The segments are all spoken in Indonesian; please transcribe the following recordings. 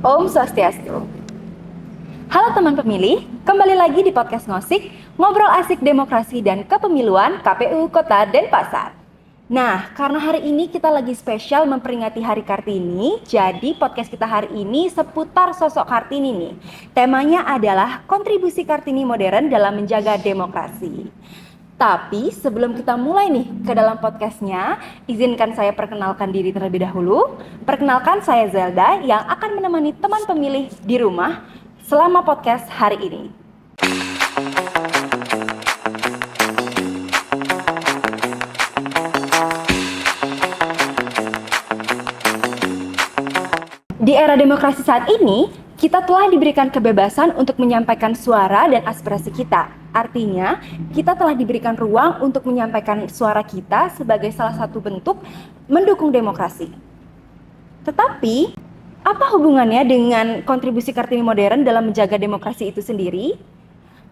Om Swastiastu. Halo teman pemilih, kembali lagi di podcast Ngosik, ngobrol asik demokrasi dan kepemiluan KPU Kota Denpasar. Nah, karena hari ini kita lagi spesial memperingati Hari Kartini, jadi podcast kita hari ini seputar sosok Kartini nih. Temanya adalah kontribusi Kartini modern dalam menjaga demokrasi. Tapi sebelum kita mulai nih ke dalam podcastnya, izinkan saya perkenalkan diri terlebih dahulu. Perkenalkan saya Zelda yang akan menemani teman pemilih di rumah selama podcast hari ini. Di era demokrasi saat ini, kita telah diberikan kebebasan untuk menyampaikan suara dan aspirasi kita. Artinya, kita telah diberikan ruang untuk menyampaikan suara kita sebagai salah satu bentuk mendukung demokrasi. Tetapi, apa hubungannya dengan kontribusi Kartini modern dalam menjaga demokrasi itu sendiri?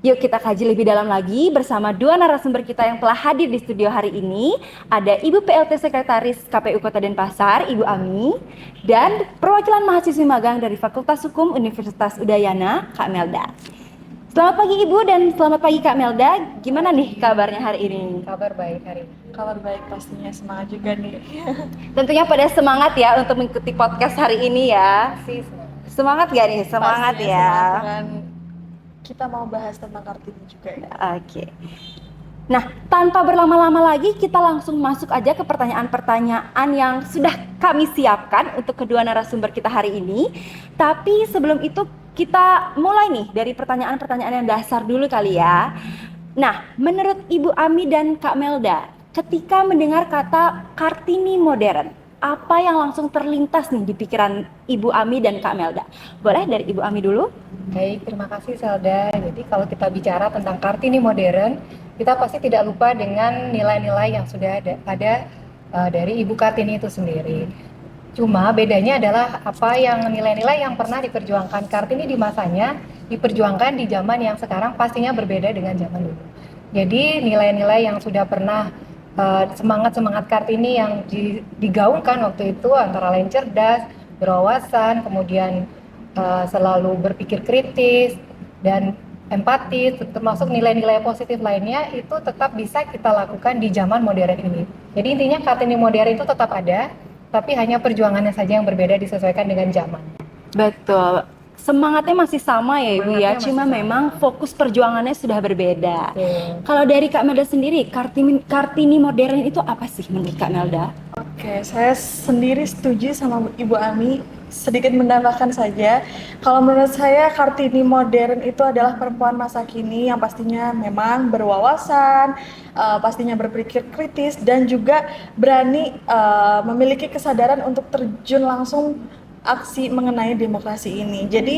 Yuk kita kaji lebih dalam lagi bersama dua narasumber kita yang telah hadir di studio hari ini. Ada Ibu PLT Sekretaris KPU Kota Denpasar, Ibu Ami, dan perwakilan mahasiswi magang dari Fakultas Hukum Universitas Udayana, Kak Melda. Selamat pagi Ibu dan selamat pagi Kak Melda. Gimana nih kabarnya hari ini? Kabar baik hari ini. Kabar baik pastinya, semangat juga nih. Tentunya pada semangat ya untuk mengikuti podcast hari ini ya. Semangat gak nih? Semangat pastinya ya. Semangat dengan kita mau bahas tentang Kartini juga ya. Oke. Nah, tanpa berlama-lama lagi kita langsung masuk aja ke pertanyaan-pertanyaan yang sudah kami siapkan untuk kedua narasumber kita hari ini. Tapi sebelum itu kita mulai nih dari pertanyaan-pertanyaan yang dasar dulu kali ya. Nah, menurut Ibu Ami dan Kak Melda, ketika mendengar kata Kartini modern, apa yang langsung terlintas nih di pikiran Ibu Ami dan Kak Melda? Boleh dari Ibu Ami dulu? Baik, terima kasih Zelda. Jadi kalau kita bicara tentang Kartini modern, kita pasti tidak lupa dengan nilai-nilai yang sudah ada dari Ibu Kartini itu sendiri. Cuma bedanya adalah apa yang nilai-nilai yang pernah diperjuangkan Kartini di masanya, diperjuangkan di zaman yang sekarang pastinya berbeda dengan zaman dulu. Jadi nilai-nilai yang sudah pernah semangat-semangat Kartini yang digaungkan waktu itu antara lain cerdas, berwawasan, kemudian selalu berpikir kritis dan empati, termasuk nilai-nilai positif lainnya itu tetap bisa kita lakukan di zaman modern ini. Jadi intinya Kartini modern itu tetap ada, tapi hanya perjuangannya saja yang berbeda disesuaikan dengan zaman. Betul. Semangatnya masih sama ya Ibu ya, cuma sama. memang fokus perjuangannya sudah berbeda. Betul. Kalau dari Kak Melda sendiri, Kartini modern itu apa sih menurut Kak Melda? Oke, saya sendiri setuju sama Ibu Ami. Sedikit menambahkan saja, kalau menurut saya Kartini modern itu adalah perempuan masa kini yang pastinya memang berwawasan, pastinya berpikir kritis dan juga berani memiliki kesadaran untuk terjun langsung aksi mengenai demokrasi ini. Jadi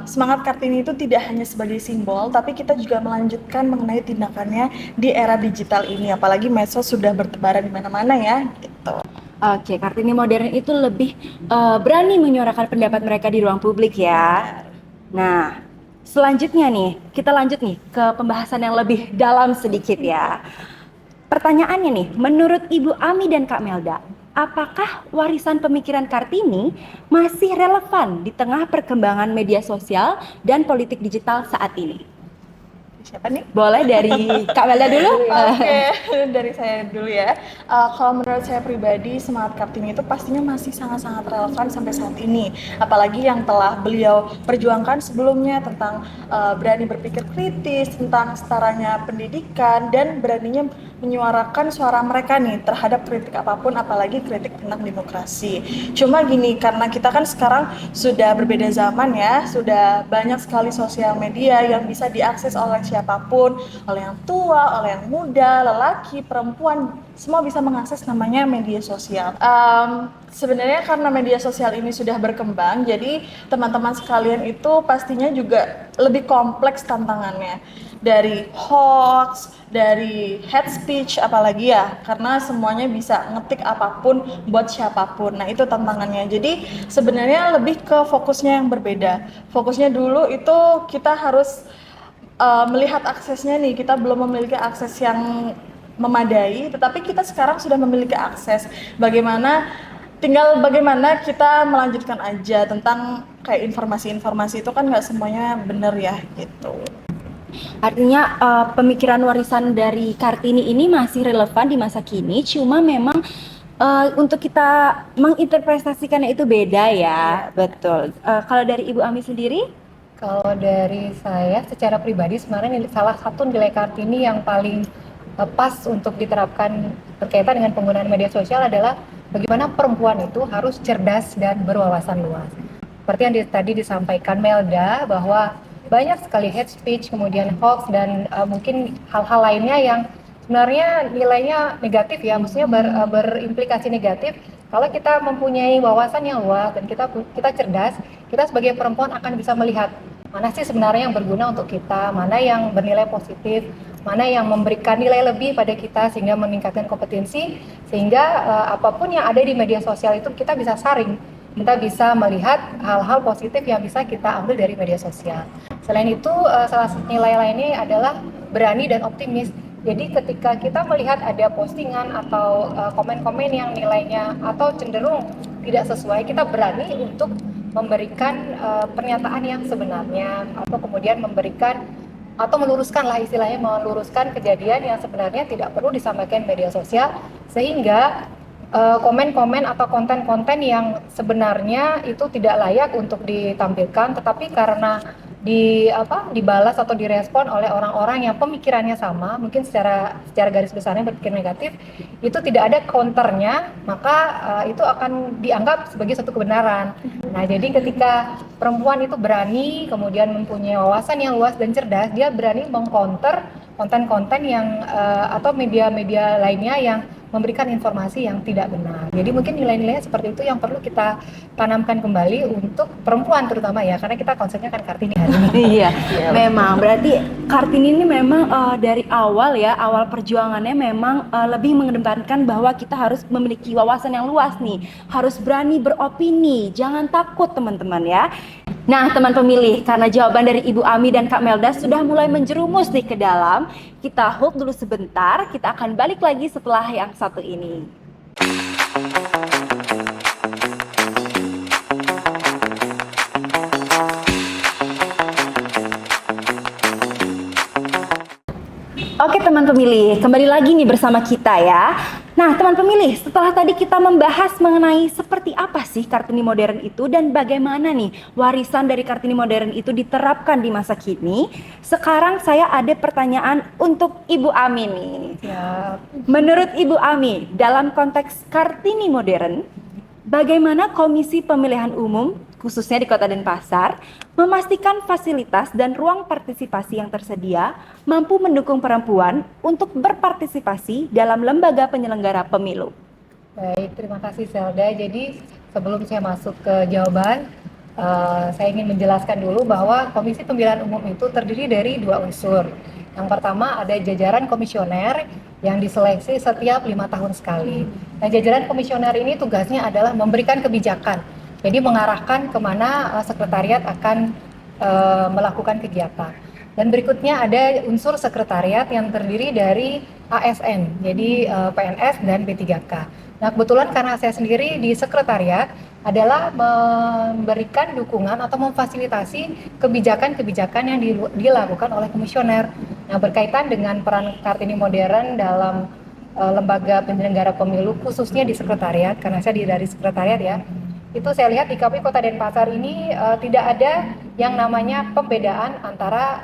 semangat Kartini itu tidak hanya sebagai simbol, tapi kita juga melanjutkan mengenai tindakannya di era digital ini. Apalagi medsos sudah bertebaran di mana-mana ya. Gitu. Oke, Kartini modern itu lebih berani menyuarakan pendapat mereka di ruang publik ya. Nah, selanjutnya nih, kita lanjut nih ke pembahasan yang lebih dalam sedikit ya. Pertanyaannya nih, menurut Ibu Ami dan Kak Melda, apakah warisan pemikiran Kartini masih relevan di tengah perkembangan media sosial dan politik digital saat ini? Siapa nih? Boleh dari Kak Melda dulu? Oke, dari saya dulu ya. Kalau menurut saya pribadi, semangat Kartini itu pastinya masih sangat-sangat relevan sampai saat ini. Apalagi yang telah beliau perjuangkan sebelumnya tentang berani berpikir kritis, tentang setaranya pendidikan, dan beraninya menyuarakan suara mereka nih terhadap kritik apapun, apalagi kritik tentang demokrasi. Cuma gini, karena kita kan sekarang sudah berbeda zaman ya, sudah banyak sekali sosial media yang bisa diakses oleh siapapun, oleh yang tua, oleh yang muda, lelaki, perempuan, semua bisa mengakses namanya media sosial. Sebenarnya karena media sosial ini sudah berkembang, jadi teman-teman sekalian itu pastinya juga lebih kompleks tantangannya. Dari hoax, dari hate speech, apalagi ya, karena semuanya bisa ngetik apapun buat siapapun. Nah itu tantangannya. Jadi sebenarnya lebih ke fokusnya yang berbeda. Fokusnya dulu itu kita harus melihat aksesnya nih, kita belum memiliki akses yang memadai, tetapi kita sekarang sudah memiliki akses. Bagaimana tinggal bagaimana kita melanjutkan aja tentang kayak informasi-informasi itu kan nggak semuanya benar ya gitu. Artinya pemikiran warisan dari Kartini ini masih relevan di masa kini, cuma memang untuk kita menginterpretasikannya itu beda ya, betul. Kalau dari Ibu Ami sendiri? Kalau dari saya secara pribadi sebenarnya salah satu nilai Kartini yang paling pas untuk diterapkan berkaitan dengan penggunaan media sosial adalah bagaimana perempuan itu harus cerdas dan berwawasan luas. Seperti yang tadi disampaikan Melda, bahwa banyak sekali hate speech, kemudian hoax, dan mungkin hal-hal lainnya yang sebenarnya nilainya negatif ya, maksudnya berimplikasi negatif. Kalau kita mempunyai wawasan yang luas dan kita cerdas, kita sebagai perempuan akan bisa melihat mana sih sebenarnya yang berguna untuk kita, mana yang bernilai positif, mana yang memberikan nilai lebih pada kita sehingga meningkatkan kompetensi, sehingga apapun yang ada di media sosial itu kita bisa saring, kita bisa melihat hal-hal positif yang bisa kita ambil dari media sosial. Selain itu, salah satu nilai lainnya adalah berani dan optimis. Jadi ketika kita melihat ada postingan atau komen-komen yang nilainya atau cenderung tidak sesuai, kita berani untuk memberikan pernyataan yang sebenarnya, atau kemudian memberikan atau meluruskan lah istilahnya, meluruskan kejadian yang sebenarnya tidak perlu disampaikan media sosial, sehingga komen-komen atau konten-konten yang sebenarnya itu tidak layak untuk ditampilkan, tetapi karena dibalas atau direspon oleh orang-orang yang pemikirannya sama, mungkin secara garis besarnya berpikir negatif, itu tidak ada counternya, maka itu akan dianggap sebagai satu kebenaran. Nah, jadi ketika perempuan itu berani, kemudian mempunyai wawasan yang luas dan cerdas, dia berani mengcounter konten-konten yang atau media-media lainnya yang memberikan informasi yang tidak benar. Jadi mungkin nilai-nilai seperti itu yang perlu kita tanamkan kembali untuk perempuan terutama ya, karena kita konsepnya kan Kartini hari ini. Iya, memang. Berarti Kartini ini memang dari awal ya, awal perjuangannya memang lebih mengedepankan bahwa kita harus memiliki wawasan yang luas nih, harus berani beropini, jangan takut teman-teman ya. Nah, teman pemilih, karena jawaban dari Ibu Ami dan Kak Melda sudah mulai menjerumus nih ke dalam, kita hold dulu sebentar, kita akan balik lagi setelah yang satu ini. Oke teman pemilih, kembali lagi nih bersama kita ya. Nah teman pemilih, setelah tadi kita membahas mengenai seperti apa sih Kartini modern itu dan bagaimana nih warisan dari Kartini modern itu diterapkan di masa kini, sekarang saya ada pertanyaan untuk Ibu Ami nih. Ya, Menurut Ibu Ami, dalam konteks Kartini modern, bagaimana Komisi Pemilihan Umum, khususnya di Kota Denpasar, memastikan fasilitas dan ruang partisipasi yang tersedia mampu mendukung perempuan untuk berpartisipasi dalam lembaga penyelenggara pemilu? baik, terima kasih Zelda. Jadi sebelum saya masuk ke jawaban, saya ingin menjelaskan dulu bahwa Komisi Pemilihan Umum itu terdiri dari dua unsur. Yang pertama ada jajaran komisioner yang diseleksi setiap 5 tahun sekali. Nah, jajaran komisioner ini tugasnya adalah memberikan kebijakan. Jadi mengarahkan kemana sekretariat akan melakukan kegiatan. Dan berikutnya ada unsur sekretariat yang terdiri dari ASN, jadi PNS dan P3K. Nah, kebetulan karena saya sendiri di sekretariat adalah memberikan dukungan atau memfasilitasi kebijakan-kebijakan yang dilakukan oleh komisioner. Nah, berkaitan dengan peran Kartini modern dalam lembaga penyelenggara pemilu, khususnya di sekretariat, karena saya dari sekretariat ya, itu saya lihat di KPU Kota Denpasar ini tidak ada yang namanya pembedaan antara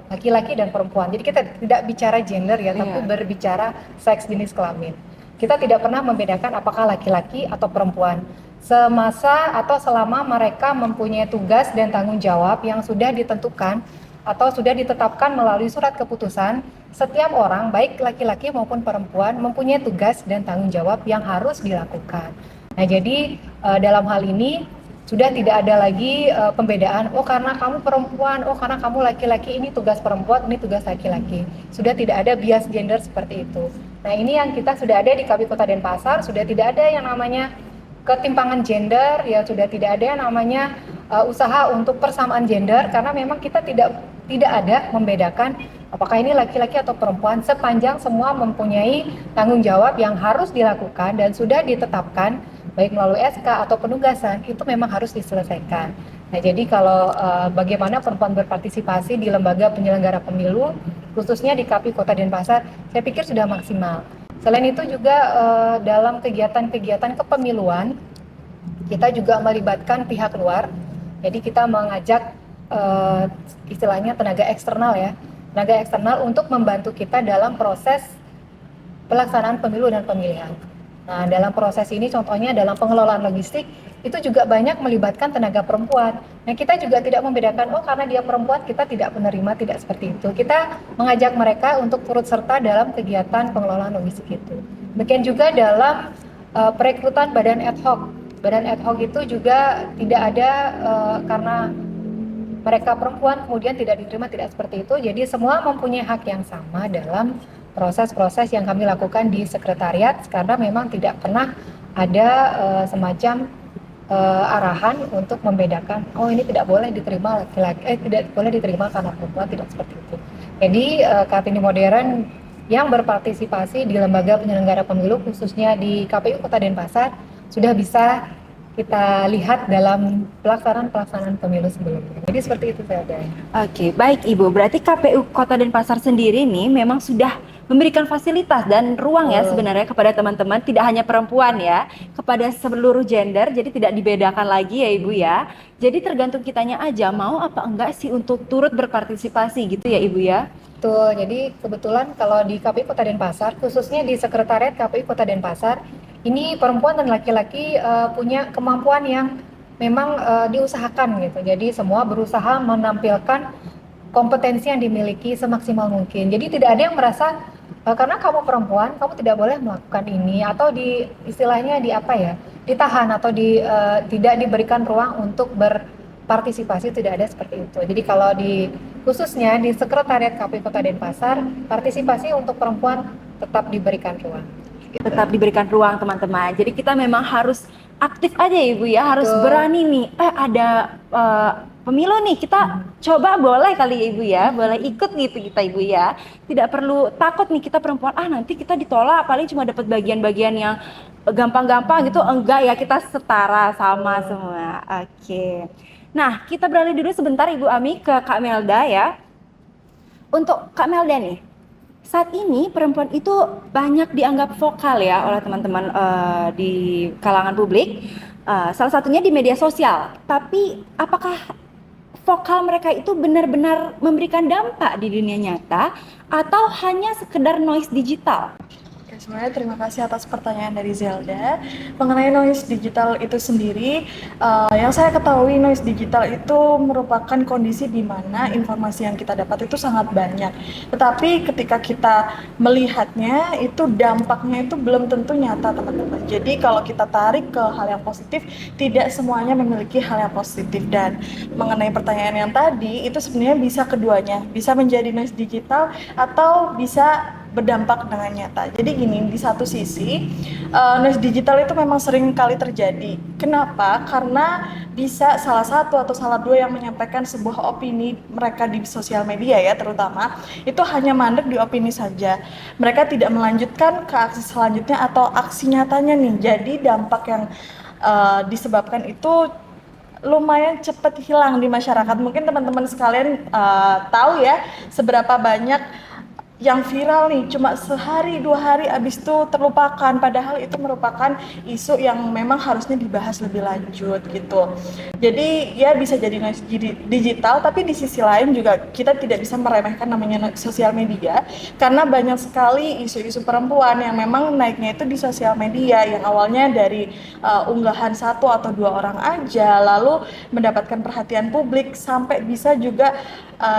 laki-laki dan perempuan. Jadi kita tidak bicara gender ya, tapi berbicara seks jenis kelamin. Kita tidak pernah membedakan apakah laki-laki atau perempuan. Semasa atau selama mereka mempunyai tugas dan tanggung jawab yang sudah ditentukan atau sudah ditetapkan melalui surat keputusan, setiap orang baik laki-laki maupun perempuan mempunyai tugas dan tanggung jawab yang harus dilakukan. Nah, jadi dalam hal ini sudah tidak ada lagi pembedaan, oh karena kamu perempuan, oh karena kamu laki-laki, ini tugas perempuan, ini tugas laki-laki. Sudah tidak ada bias gender seperti itu. Nah, ini yang kita sudah ada di KPU Kota Denpasar, sudah tidak ada yang namanya ketimpangan gender, ya sudah tidak ada yang namanya usaha untuk persamaan gender, karena memang kita tidak ada membedakan apakah ini laki-laki atau perempuan, sepanjang semua mempunyai tanggung jawab yang harus dilakukan dan sudah ditetapkan baik melalui SK atau penugasan, itu memang harus diselesaikan. Nah, jadi kalau bagaimana perempuan berpartisipasi di lembaga penyelenggara pemilu, khususnya di KPU Kota Denpasar, saya pikir sudah maksimal. Selain itu juga dalam kegiatan-kegiatan kepemiluan, kita juga melibatkan pihak luar. Jadi kita mengajak istilahnya tenaga eksternal untuk membantu kita dalam proses pelaksanaan pemilu dan pemilihan. Nah, dalam proses ini contohnya dalam pengelolaan logistik itu juga banyak melibatkan tenaga perempuan. Nah, kita juga tidak membedakan karena dia perempuan kita tidak menerima, tidak seperti itu. Kita mengajak mereka untuk turut serta dalam kegiatan pengelolaan logistik itu. Demikian juga dalam perekrutan badan ad hoc. Badan ad hoc itu juga tidak ada karena mereka perempuan kemudian tidak diterima, tidak seperti itu. Jadi semua mempunyai hak yang sama dalam proses-proses yang kami lakukan di sekretariat, karena memang tidak pernah ada semacam arahan untuk membedakan ini tidak boleh diterima laki-laki, tidak boleh diterima karena perempuan, tidak seperti itu. Jadi Kartini Modern yang berpartisipasi di lembaga penyelenggara pemilu khususnya di KPU Kota Denpasar sudah bisa kita lihat dalam pelaksanaan pemilu sebelumnya. Jadi seperti itu saja. Oke, baik Ibu. Berarti KPU Kota Denpasar sendiri nih memang sudah memberikan fasilitas dan ruang ya sebenarnya kepada teman-teman, tidak hanya perempuan ya, kepada seluruh gender, jadi tidak dibedakan lagi ya Ibu ya. Jadi tergantung kitanya aja mau apa enggak sih untuk turut berpartisipasi gitu ya Ibu ya. Betul, jadi kebetulan kalau di KPU Kota Denpasar, khususnya di Sekretariat KPU Kota Denpasar, ini perempuan dan laki-laki punya kemampuan yang memang diusahakan gitu. Jadi semua berusaha menampilkan kompetensi yang dimiliki semaksimal mungkin. Jadi tidak ada yang merasa karena kamu perempuan, kamu tidak boleh melakukan ini, atau istilahnya ditahan atau tidak diberikan ruang untuk berpartisipasi, tidak ada seperti itu. Jadi kalau khususnya di Sekretariat KPU Kota Denpasar, partisipasi untuk perempuan tetap diberikan ruang. Tetap diberikan ruang teman-teman. Jadi kita memang harus aktif aja ya Ibu ya, harus berani nih. Ada pemilu nih, kita coba boleh kali ya Ibu ya, boleh ikut gitu kita Ibu ya. Tidak perlu takut nih kita perempuan, nanti kita ditolak, paling cuma dapat bagian-bagian yang gampang-gampang gitu. Enggak ya, kita setara sama semua. Oke. Nah, kita beralih dulu sebentar Ibu Ami ke Kak Melda ya. Untuk Kak Melda nih, saat ini perempuan itu banyak dianggap vokal ya oleh teman-teman di kalangan publik, salah satunya di media sosial. Tapi apakah vokal mereka itu benar-benar memberikan dampak di dunia nyata atau hanya sekedar noise digital? Sebenarnya terima kasih atas pertanyaan dari Zelda. Mengenai noise digital itu sendiri, yang saya ketahui noise digital itu merupakan kondisi di mana informasi yang kita dapat itu sangat banyak. Tetapi ketika kita melihatnya, itu dampaknya itu belum tentu nyata teman-teman. Jadi kalau kita tarik ke hal yang positif, tidak semuanya memiliki hal yang positif. Dan mengenai pertanyaan yang tadi, itu sebenarnya bisa keduanya. Bisa menjadi noise digital atau bisa berdampak dengan nyata. Jadi gini, di satu sisi noise digital itu memang sering kali terjadi. Kenapa? Karena bisa salah satu atau salah dua yang menyampaikan sebuah opini mereka di sosial media ya terutama, itu hanya mandek di opini saja. Mereka tidak melanjutkan ke aksi selanjutnya atau aksi nyatanya nih. Jadi dampak yang disebabkan itu lumayan cepat hilang di masyarakat. Mungkin teman-teman sekalian tahu ya seberapa banyak yang viral nih, cuma sehari dua hari abis itu terlupakan, padahal itu merupakan isu yang memang harusnya dibahas lebih lanjut gitu. Jadi ya bisa jadi noise digital, tapi di sisi lain juga kita tidak bisa meremehkan namanya sosial media, karena banyak sekali isu-isu perempuan yang memang naiknya itu di sosial media, yang awalnya dari unggahan satu atau dua orang aja, lalu mendapatkan perhatian publik sampai bisa juga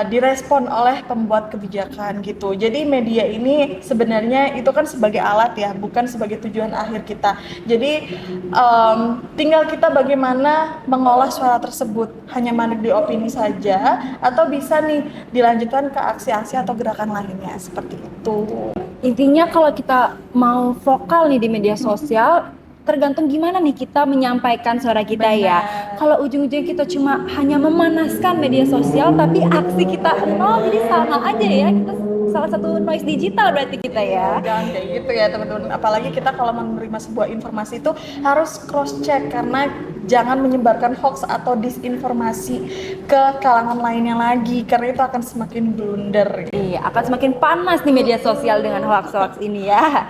direspon oleh pembuat kebijakan gitu. Jadi media ini sebenarnya itu kan sebagai alat ya, bukan sebagai tujuan akhir kita. Jadi tinggal kita bagaimana mengolah suara tersebut, hanya mandek di opini saja atau bisa nih dilanjutkan ke aksi-aksi atau gerakan lainnya seperti itu. Intinya kalau kita mau vokal nih di media sosial, tergantung gimana nih kita menyampaikan suara kita. Benar. Ya. Kalau ujung-ujungnya kita cuma hanya memanaskan media sosial tapi aksi kita nol, jadi sama aja ya, kita salah satu noise digital berarti kita ya. Jangan kayak gitu ya teman-teman. Apalagi kita kalau menerima sebuah informasi itu harus cross check, karena jangan menyebarkan hoax atau disinformasi ke kalangan lainnya lagi, karena itu akan semakin blunder. Iya, akan semakin panas nih media sosial dengan hoax-hoax ini ya.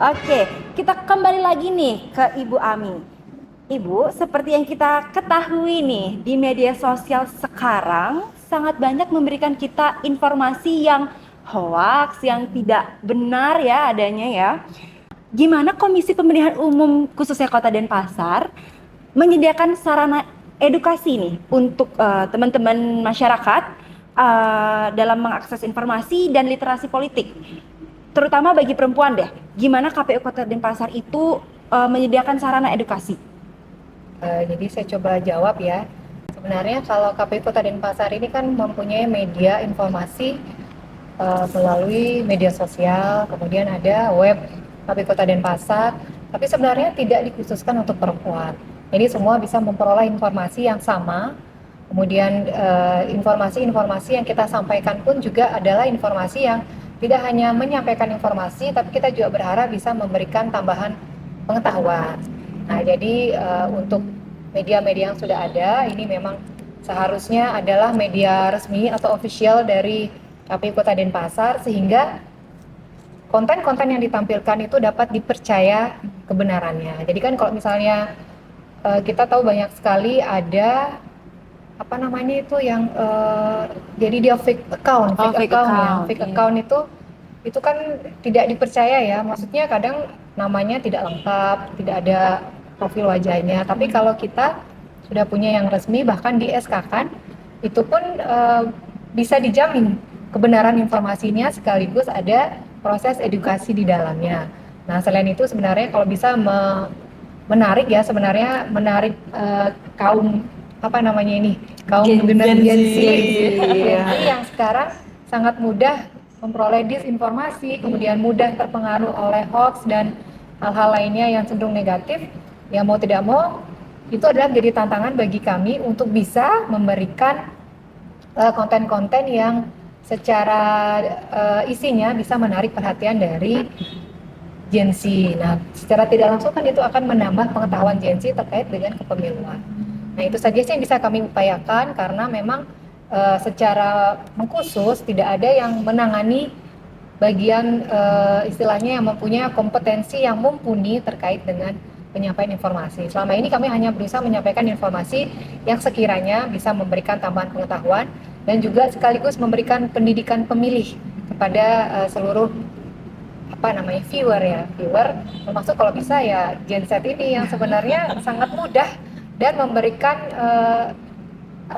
Oke, kita kembali lagi nih ke Ibu Ami. Ibu, seperti yang kita ketahui nih, di media sosial sekarang sangat banyak memberikan kita informasi yang hoax, yang tidak benar ya adanya ya. Gimana Komisi Pemilihan Umum khususnya Kota Denpasar menyediakan sarana edukasi nih untuk teman-teman masyarakat dalam mengakses informasi dan literasi politik, terutama bagi perempuan deh. Gimana KPU Kota Denpasar itu menyediakan sarana edukasi? Jadi saya coba jawab ya. Sebenarnya kalau KPU Kota Denpasar ini kan mempunyai media informasi melalui media sosial, kemudian ada web KPU Kota Denpasar, tapi sebenarnya tidak dikhususkan untuk perempuan. Jadi semua bisa memperoleh informasi yang sama. Kemudian informasi-informasi yang kita sampaikan pun juga adalah informasi yang tidak hanya menyampaikan informasi, tapi kita juga berharap bisa memberikan tambahan pengetahuan. Nah, jadi untuk media-media yang sudah ada, ini memang seharusnya adalah media resmi atau official dari KPU Kota Denpasar, sehingga konten-konten yang ditampilkan itu dapat dipercaya kebenarannya. Jadi kan kalau misalnya kita tahu banyak sekali ada apa namanya itu yang jadi dia fake account, fake account itu kan tidak dipercaya ya. Maksudnya kadang namanya tidak lengkap, tidak ada profil wajahnya. Tapi kalau kita sudah punya yang resmi, bahkan di SK-kan, itu pun bisa dijamin kebenaran informasinya, sekaligus ada proses edukasi di dalamnya. Nah, selain itu sebenarnya kalau bisa menarik ya, sebenarnya menarik kaum apa namanya ini, kaum generasi Gen Z yang sekarang sangat mudah memperoleh disinformasi, kemudian mudah terpengaruh oleh hoax dan hal-hal lainnya yang cenderung negatif. Ya mau tidak mau, itu adalah jadi tantangan bagi kami untuk bisa memberikan konten-konten yang secara isinya bisa menarik perhatian dari Gen Z. Nah, secara tidak langsung kan itu akan menambah pengetahuan Gen Z terkait dengan kepemiluan. Nah, itu saja sih yang bisa kami upayakan, karena memang secara mengkhusus tidak ada yang menangani bagian istilahnya yang mempunyai kompetensi yang mumpuni terkait dengan penyampaian informasi. Selama ini kami hanya berusaha menyampaikan informasi yang sekiranya bisa memberikan tambahan pengetahuan dan juga sekaligus memberikan pendidikan pemilih kepada seluruh viewer, termasuk kalau bisa ya Gen Z ini yang sebenarnya sangat mudah dan memberikan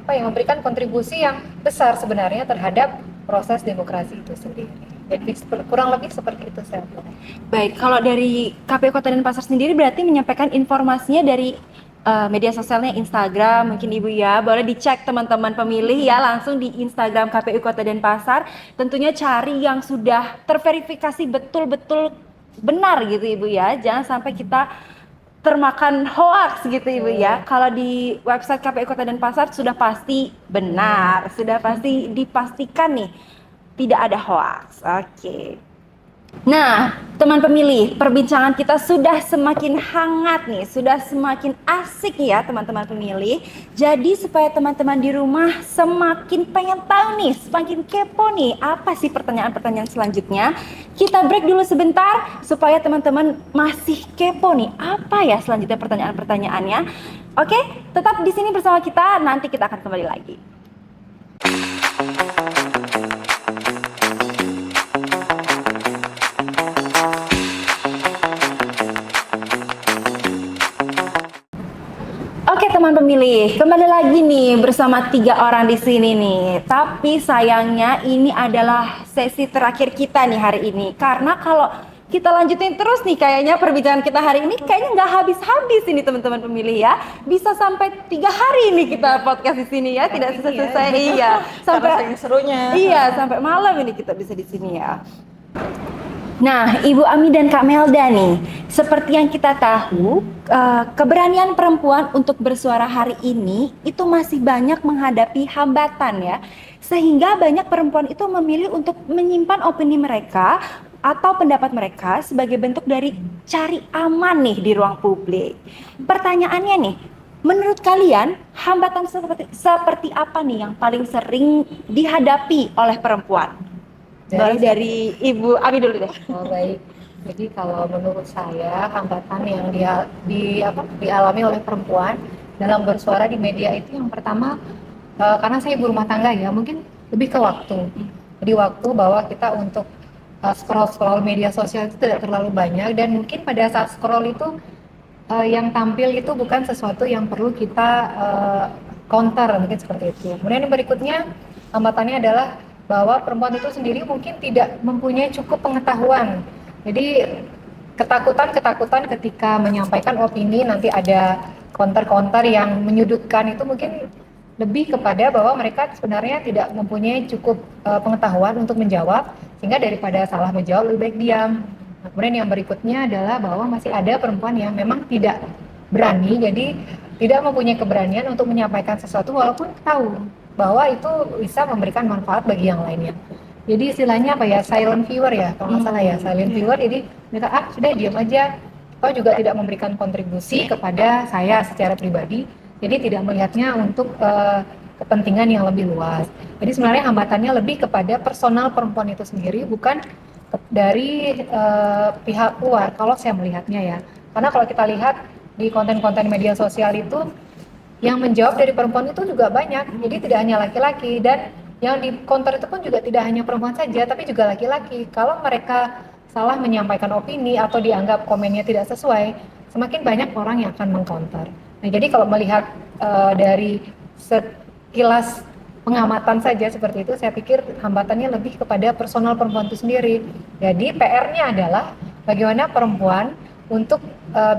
memberikan kontribusi yang besar sebenarnya terhadap proses demokrasi itu sendiri. Jadi kurang lebih seperti itu saya. Baik, kalau dari KPU Kota Denpasar sendiri berarti menyampaikan informasinya dari media sosialnya Instagram, mungkin Ibu ya, boleh dicek teman-teman pemilih ya, langsung di Instagram KPU Kota Denpasar. Tentunya cari yang sudah terverifikasi betul-betul benar gitu Ibu ya, jangan sampai kita termakan hoax gitu Ibu ya. Kalau di website KPU Kota Denpasar sudah pasti benar, sudah pasti dipastikan nih tidak ada hoax. Oke. Nah, teman pemilih, perbincangan kita sudah semakin hangat nih, sudah semakin asik ya teman-teman pemilih. Jadi supaya teman-teman di rumah semakin pengen tahu nih, semakin kepo nih, apa sih pertanyaan-pertanyaan selanjutnya? Kita break dulu sebentar supaya teman-teman masih kepo nih, apa ya selanjutnya pertanyaan-pertanyaannya. Oke, tetap di sini bersama kita, nanti kita akan kembali lagi. Oke teman pemilih, kembali lagi nih bersama 3 orang di sini nih. Tapi sayangnya ini adalah sesi terakhir kita nih hari ini. Karena kalau kita lanjutin terus nih kayaknya perbincangan kita hari ini kayaknya nggak habis-habis ini teman-teman pemilih ya. Bisa sampai 3 hari nih kita podcast di sini ya, tidak selesai. Iya, sampai serunya. Iya, sampai malam ini kita bisa di sini ya. Nah, Ibu Ami dan Kak Melda nih, seperti yang kita tahu, keberanian perempuan untuk bersuara hari ini itu masih banyak menghadapi hambatan ya. Sehingga banyak perempuan itu memilih untuk menyimpan opini mereka atau pendapat mereka sebagai bentuk dari cari aman nih di ruang publik. Pertanyaannya nih, menurut kalian hambatan seperti apa nih yang paling sering dihadapi oleh perempuan? Boleh dari Ibu Abi dulu deh. Oh, baik. Jadi kalau menurut saya hambatan yang dialami oleh perempuan dalam bersuara di media itu yang pertama, karena saya ibu rumah tangga ya, mungkin lebih ke waktu. Jadi waktu bahwa kita untuk scroll media sosial itu tidak terlalu banyak, dan mungkin pada saat scroll itu yang tampil itu bukan sesuatu yang perlu kita counter, mungkin seperti itu. Kemudian yang berikutnya hambatannya adalah bahwa perempuan itu sendiri mungkin tidak mempunyai cukup pengetahuan. Jadi ketakutan ketika menyampaikan opini nanti ada counter yang menyudutkan, itu mungkin lebih kepada bahwa mereka sebenarnya tidak mempunyai cukup pengetahuan untuk menjawab, sehingga daripada salah menjawab lebih baik diam. Nah, kemudian yang berikutnya adalah bahwa masih ada perempuan yang memang tidak berani, jadi tidak mempunyai keberanian untuk menyampaikan sesuatu walaupun tahu bahwa itu bisa memberikan manfaat bagi yang lainnya. Jadi istilahnya apa ya, silent viewer ya, kalau nggak salah ya, silent viewer. Jadi mereka sudah diam aja, kau juga tidak memberikan kontribusi kepada saya secara pribadi, jadi tidak melihatnya untuk kepentingan yang lebih luas. Jadi sebenarnya hambatannya lebih kepada personal perempuan itu sendiri, bukan dari pihak luar kalau saya melihatnya ya. Karena kalau kita lihat di konten-konten media sosial itu, yang menjawab dari perempuan itu juga banyak, jadi tidak hanya laki-laki, dan yang di counter itu pun juga tidak hanya perempuan saja, tapi juga laki-laki. Kalau mereka salah menyampaikan opini atau dianggap komennya tidak sesuai, semakin banyak orang yang akan mengcounter. Nah, jadi kalau melihat dari sekilas pengamatan saja seperti itu, saya pikir hambatannya lebih kepada personal perempuan itu sendiri. Jadi PR-nya adalah bagaimana perempuan untuk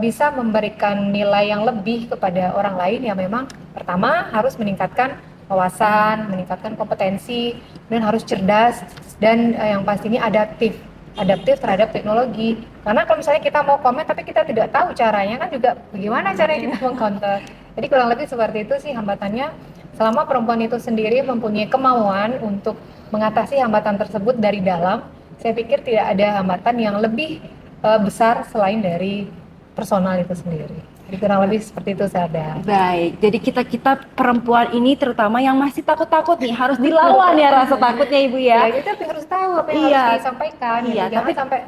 bisa memberikan nilai yang lebih kepada orang lain, yang memang pertama harus meningkatkan wawasan, meningkatkan kompetensi, dan harus cerdas, dan yang pastinya adaptif terhadap teknologi. Karena kalau misalnya kita mau komen tapi kita tidak tahu caranya, kan juga bagaimana caranya kita meng-counter. Jadi kurang lebih seperti itu sih hambatannya. Selama perempuan itu sendiri mempunyai kemauan untuk mengatasi hambatan tersebut dari dalam, saya pikir tidak ada hambatan yang lebih besar selain dari personal itu sendiri. Jadi kurang lebih seperti itu, Sada. Baik, jadi kita perempuan ini terutama yang masih takut-takut nih harus dilawan ya rasa takutnya Ibu ya. Ya, kita harus tahu apa yang harus disampaikan. Iya, jangan sampai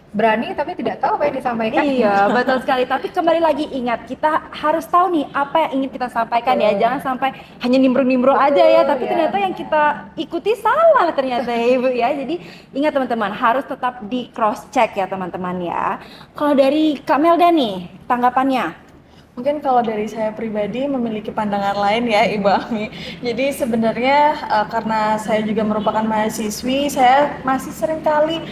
berani tapi tidak tahu apa yang disampaikan. Iya, betul sekali. Tapi kembali lagi ingat, kita harus tahu nih apa yang ingin kita sampaikan ya. Jangan sampai hanya nimbrung-nimbrung aja ya, tapi ternyata yang kita ikuti salah ternyata ya Ibu ya. Jadi ingat teman-teman, harus tetap di cross check ya teman-teman ya. Kalau dari Kak Melda nih, tanggapannya? Mungkin kalau dari saya pribadi memiliki pandangan lain ya Ibu Ami. Jadi sebenarnya karena saya juga merupakan mahasiswi, saya masih sering kali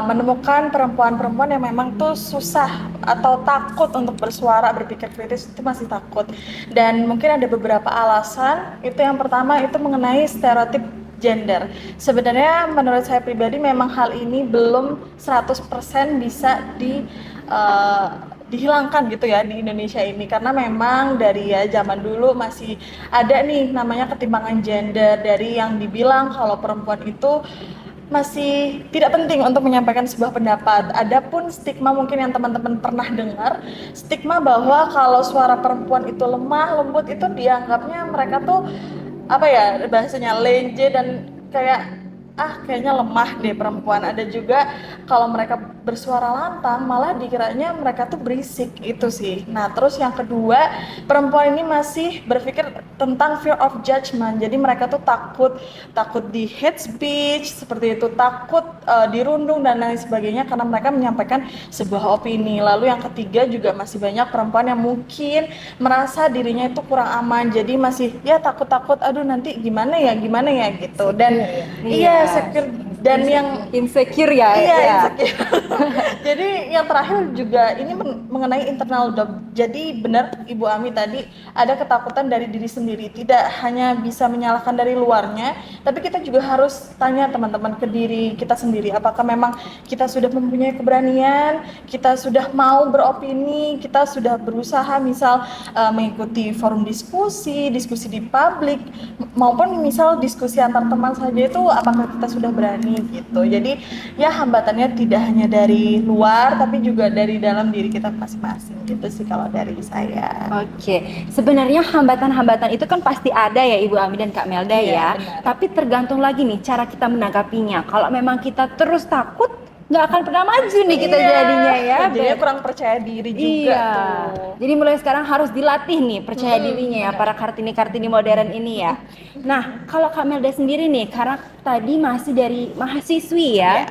menemukan perempuan-perempuan yang memang tuh susah atau takut untuk bersuara, berpikir kritis, itu masih takut. Dan mungkin ada beberapa alasan. Itu yang pertama itu mengenai stereotip gender. Sebenarnya menurut saya pribadi memang hal ini belum 100% bisa dihilangkan gitu ya di Indonesia ini, karena memang dari ya zaman dulu masih ada nih namanya ketimpangan gender, dari yang dibilang kalau perempuan itu masih tidak penting untuk menyampaikan sebuah pendapat. Adapun stigma mungkin yang teman-teman pernah dengar, stigma bahwa kalau suara perempuan itu lemah, lembut, itu dianggapnya mereka tuh apa ya bahasanya lenje dan kayak kayaknya lemah deh perempuan. Ada juga kalau mereka bersuara lantang malah dikiranya mereka tuh berisik, itu sih. Nah terus yang kedua, perempuan ini masih berpikir tentang fear of judgment. Jadi mereka tuh takut di hate speech seperti itu, takut dirundung dan lain sebagainya karena mereka menyampaikan sebuah opini. Lalu yang ketiga juga masih banyak perempuan yang mungkin merasa dirinya itu kurang aman, jadi masih ya takut aduh nanti gimana ya gitu. Dan iya secure, dan yang insecure ya. Iya, insecure. Jadi yang terakhir juga ini mengenai internal Jadi benar Ibu Ami tadi, ada ketakutan dari diri sendiri, tidak hanya bisa menyalahkan dari luarnya, tapi kita juga harus tanya teman-teman ke diri kita sendiri, apakah memang kita sudah mempunyai keberanian, kita sudah mau beropini, kita sudah berusaha misal mengikuti forum diskusi di publik, maupun misal diskusi antar teman saja, itu apakah kita sudah berani gitu. Jadi ya hambatannya tidak hanya dari luar, tapi juga dari dalam diri kita masing-masing gitu sih kalau dari saya. Oke, sebenarnya hambatan-hambatan itu kan pasti ada ya Ibu Ami dan Kak Melda ya. Benar. Tapi tergantung lagi nih cara kita menanggapinya. Kalau memang kita terus takut, nggak akan pernah maju nih kita jadinya ya. Jadinya kurang percaya diri juga tuh. Jadi mulai sekarang harus dilatih nih percaya dirinya ya para Kartini-Kartini modern ini ya. Nah, kalau Kak Melda sendiri nih, karena tadi masih dari mahasiswi ya.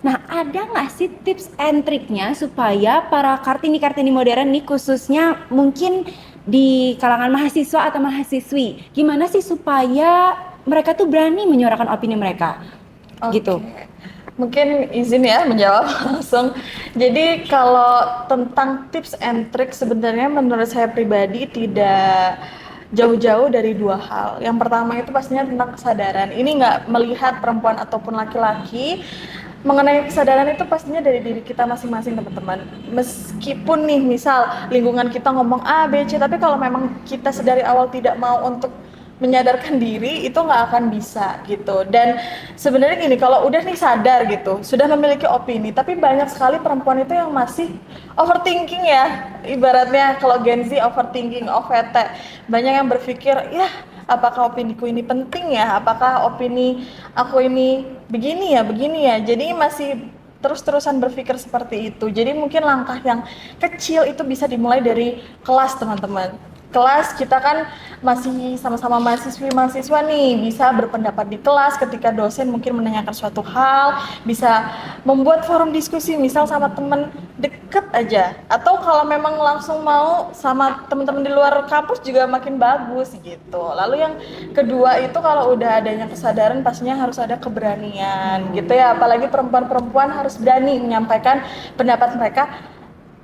Nah, ada nggak sih tips and triknya supaya para Kartini-Kartini modern nih, khususnya mungkin di kalangan mahasiswa atau mahasiswi, gimana sih supaya mereka tuh berani menyuarakan opini mereka? Gitu. Mungkin izin ya menjawab langsung. Jadi kalau tentang tips and trick, sebenarnya menurut saya pribadi tidak jauh-jauh dari dua hal. Yang pertama itu pastinya tentang kesadaran. Ini nggak melihat perempuan ataupun laki-laki. Mengenai kesadaran itu pastinya dari diri kita masing-masing, teman-teman. Meskipun nih misal lingkungan kita ngomong A, B, C, tapi kalau memang kita sedari awal tidak mau untuk menyadarkan diri, itu nggak akan bisa gitu. Dan sebenarnya gini, kalau udah nih sadar gitu, sudah memiliki opini, tapi banyak sekali perempuan itu yang masih overthinking ya. Ibaratnya kalau Gen Z overthinking, OVT. Banyak yang berpikir, ya apakah opiniku ini penting ya? Apakah opini aku ini begini ya? Jadi masih terus-terusan berpikir seperti itu. Jadi mungkin langkah yang kecil itu bisa dimulai dari kelas, teman-teman. Kelas kita kan masih sama-sama mahasiswa nih, bisa berpendapat di kelas ketika dosen mungkin menanyakan suatu hal, bisa membuat forum diskusi misal sama teman deket aja, atau kalau memang langsung mau sama teman-teman di luar kampus juga makin bagus gitu. Lalu yang kedua itu kalau udah adanya kesadaran pastinya harus ada keberanian gitu ya, apalagi perempuan-perempuan harus berani menyampaikan pendapat mereka,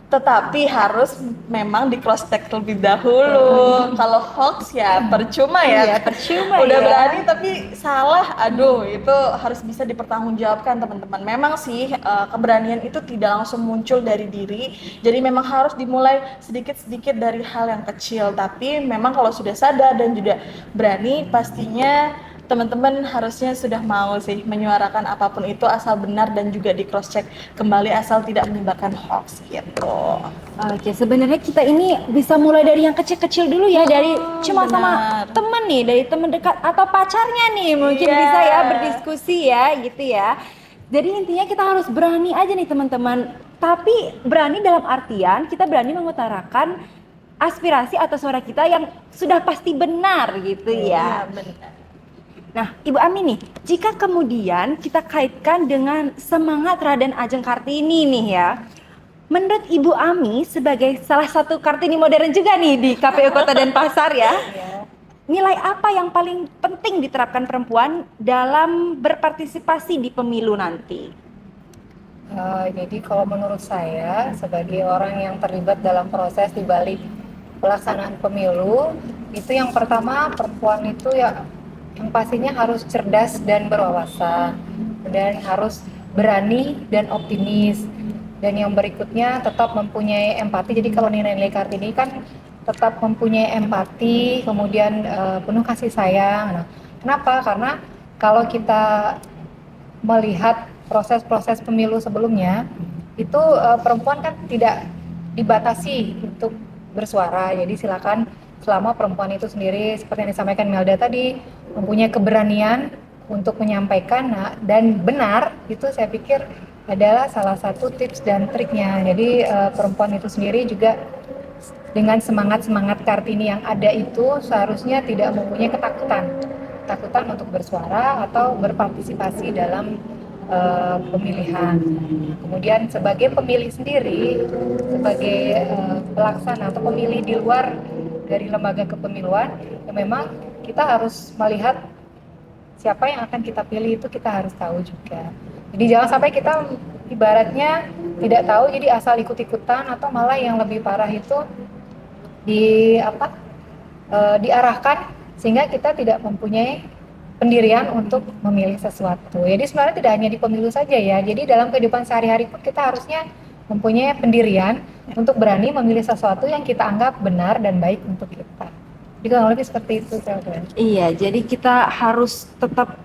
tetapi harus memang di cross check terlebih dahulu. Kalau hoax ya percuma ya. Iya, percuma Udah ya. berani tapi salah, aduh itu harus bisa dipertanggungjawabkan, teman-teman. Memang sih keberanian itu tidak langsung muncul dari diri. Jadi memang harus dimulai sedikit-sedikit dari hal yang kecil. Tapi memang kalau sudah sadar dan juga berani, pastinya teman-teman harusnya sudah mau sih menyuarakan apapun itu, asal benar dan juga di cross check kembali, asal tidak menyebarkan hoax gitu. Oke, sebenarnya kita ini bisa mulai dari yang kecil-kecil dulu ya, dari cuma sama benar. temen nih, dari temen dekat atau pacarnya nih, mungkin Iya. bisa ya berdiskusi ya, gitu ya. Jadi intinya kita harus berani aja nih teman-teman. Tapi berani dalam artian kita berani mengutarakan aspirasi atau suara kita yang sudah pasti benar gitu ya. Iya, benar. Nah, Ibu Ami nih, jika kemudian kita kaitkan dengan semangat Raden Ajeng Kartini nih ya, menurut Ibu Ami sebagai salah satu Kartini modern juga nih di KPU Kota Denpasar ya, nilai apa yang paling penting diterapkan perempuan dalam berpartisipasi di pemilu nanti? Jadi kalau menurut saya sebagai orang yang terlibat dalam proses di balik pelaksanaan pemilu, itu yang pertama perempuan itu ya yang pastinya harus cerdas dan berwawasan, dan harus berani dan optimis, dan yang berikutnya tetap mempunyai empati. Jadi kalau nilai-nilai Kartini kan tetap mempunyai empati, kemudian penuh kasih sayang. Nah, kenapa? Karena kalau kita melihat proses-proses pemilu sebelumnya, itu perempuan kan tidak dibatasi untuk bersuara. Jadi silakan, selama perempuan itu sendiri seperti yang disampaikan Melda tadi, mempunyai keberanian untuk menyampaikan, dan benar, itu saya pikir adalah salah satu tips dan triknya. Jadi perempuan itu sendiri juga dengan semangat-semangat Kartini yang ada itu seharusnya tidak mempunyai ketakutan untuk bersuara atau berpartisipasi dalam pemilihan. Kemudian sebagai pemilih sendiri, sebagai pelaksana atau pemilih di luar dari lembaga kepemiluan, ya memang kita harus melihat siapa yang akan kita pilih, itu kita harus tahu juga. Jadi jangan sampai kita ibaratnya tidak tahu jadi asal ikut-ikutan, atau malah yang lebih parah itu diarahkan sehingga kita tidak mempunyai pendirian untuk memilih sesuatu. Jadi sebenarnya tidak hanya di pemilu saja ya. Jadi dalam kehidupan sehari-hari pun kita harusnya mempunyai pendirian untuk berani memilih sesuatu yang kita anggap benar dan baik untuk kita. Jadi kurang lebih seperti itu, Zelda. Iya, jadi kita harus tetap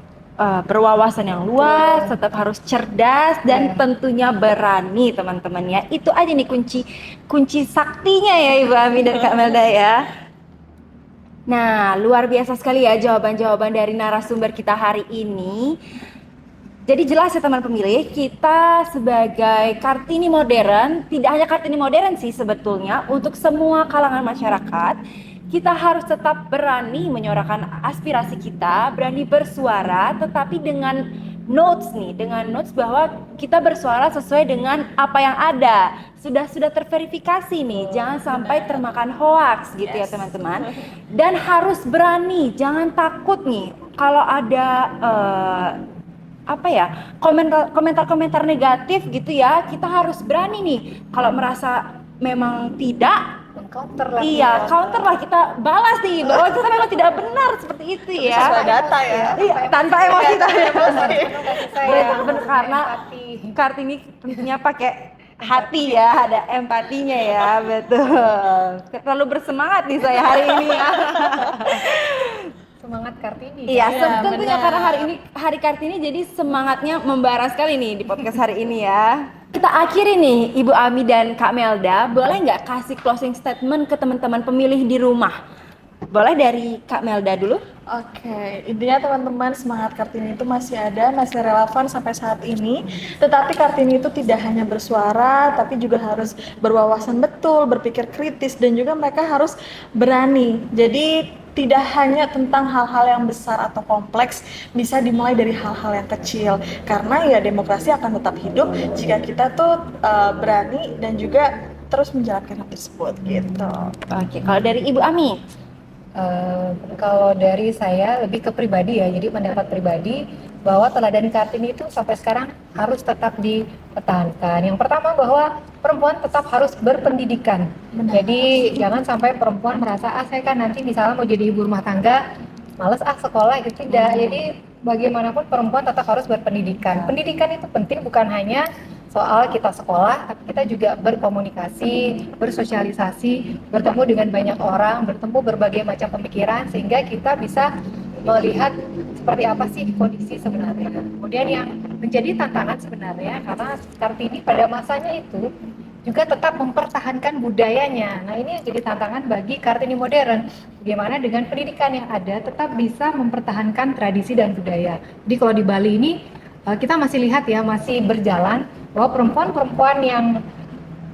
berwawasan yang luas, tetap harus cerdas dan tentunya berani, teman-teman ya. Itu aja nih kunci saktinya ya Ibu Ami dan Kak Melda ya. Nah, luar biasa sekali ya jawaban-jawaban dari narasumber kita hari ini. Jadi jelas ya teman pemilih, kita sebagai Kartini modern, tidak hanya Kartini modern sih sebetulnya, untuk semua kalangan masyarakat, kita harus tetap berani menyuarakan aspirasi kita, berani bersuara, tetapi dengan notes bahwa kita bersuara sesuai dengan apa yang ada. Sudah terverifikasi nih, jangan sampai termakan hoax gitu ya teman-teman. Dan harus berani, jangan takut nih kalau ada komentar-komentar negatif gitu ya, kita harus berani nih kalau merasa memang tidak Counter lah. Iya, counter lah, kita balas nih bahwa kita memang tidak benar seperti itu ya. Sesuai data ya. Iya, tanpa emosi. Benar, Karena Kartini tentunya pakai hati ya, ada empatinya ya, betul. Terlalu bersemangat nih saya hari ini ya. Semangat Kartini. Iya, Iya, tentunya benar. karena hari ini hari Kartini, jadi semangatnya membara sekali nih di podcast hari ini ya. Kita akhiri nih Ibu Ami dan Kak Melda, boleh nggak kasih closing statement ke teman-teman pemilih di rumah? Boleh dari Kak Melda dulu? Oke, intinya teman-teman semangat Kartini itu masih ada, masih relevan sampai saat ini. Tetapi Kartini itu tidak hanya bersuara, tapi juga harus berwawasan betul, berpikir kritis, dan juga mereka harus berani. Jadi tidak hanya tentang hal-hal yang besar atau kompleks, bisa dimulai dari hal-hal yang kecil. Karena ya demokrasi akan tetap hidup jika kita tuh berani dan juga terus menjalankan hal tersebut gitu. Oke, kalau dari Ibu Ami? Kalau dari saya lebih ke pribadi ya, jadi pendapat pribadi bahwa teladan Kartini itu sampai sekarang harus tetap dipertahankan. Yang pertama bahwa perempuan tetap harus berpendidikan. Jadi jangan sampai perempuan merasa saya kan nanti misalnya mau jadi ibu rumah tangga, males sekolah gitu, tidak. Jadi bagaimanapun perempuan tetap harus berpendidikan. Pendidikan itu penting bukan hanya soal kita sekolah, tapi kita juga berkomunikasi, bersosialisasi, bertemu dengan banyak orang, bertemu berbagai macam pemikiran, sehingga kita bisa melihat seperti apa sih kondisi sebenarnya. Kemudian yang menjadi tantangan sebenarnya, karena Kartini pada masanya itu juga tetap mempertahankan budayanya. Nah ini yang jadi tantangan bagi Kartini modern. Bagaimana dengan pendidikan yang ada tetap bisa mempertahankan tradisi dan budaya. Jadi kalau di Bali ini kita masih lihat ya, masih berjalan bahwa perempuan-perempuan yang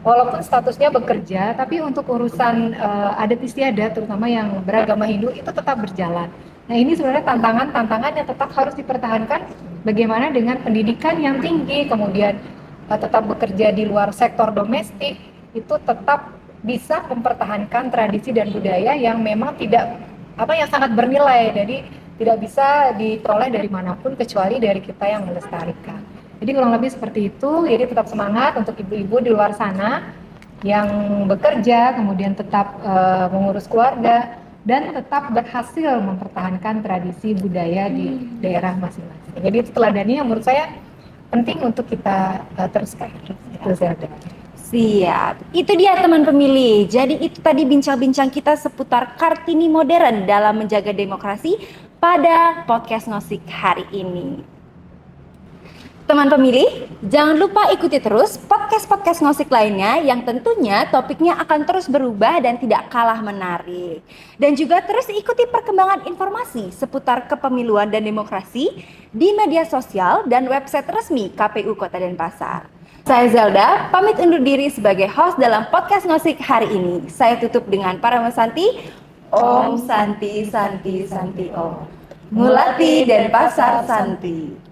walaupun statusnya bekerja, tapi untuk urusan adat istiadat, terutama yang beragama Hindu, itu tetap berjalan. Nah ini sebenarnya tantangan yang tetap harus dipertahankan, bagaimana dengan pendidikan yang tinggi, kemudian tetap bekerja di luar sektor domestik, itu tetap bisa mempertahankan tradisi dan budaya yang memang yang sangat bernilai, jadi tidak bisa diperoleh dari manapun kecuali dari kita yang melestarikan. Jadi kurang lebih seperti itu. Jadi tetap semangat untuk ibu-ibu di luar sana yang bekerja, kemudian tetap mengurus keluarga dan tetap berhasil mempertahankan tradisi budaya di daerah masing-masing. Jadi itu teladannya yang menurut saya penting untuk kita teruskan. Itu saya ada. Siap, itu dia teman pemilih. Jadi itu tadi bincang-bincang kita seputar Kartini modern dalam menjaga demokrasi pada podcast Ngosik hari ini. Teman pemilih, jangan lupa ikuti terus podcast-podcast Ngosik lainnya yang tentunya topiknya akan terus berubah dan tidak kalah menarik. Dan juga terus ikuti perkembangan informasi seputar kepemiluan dan demokrasi di media sosial dan website resmi KPU Kota Denpasar. Saya Zelda, pamit undur diri sebagai host dalam podcast Ngosik hari ini. Saya tutup dengan Parama Santi, Om Santi Santi Santi Om. Mulati Denpasar Santi.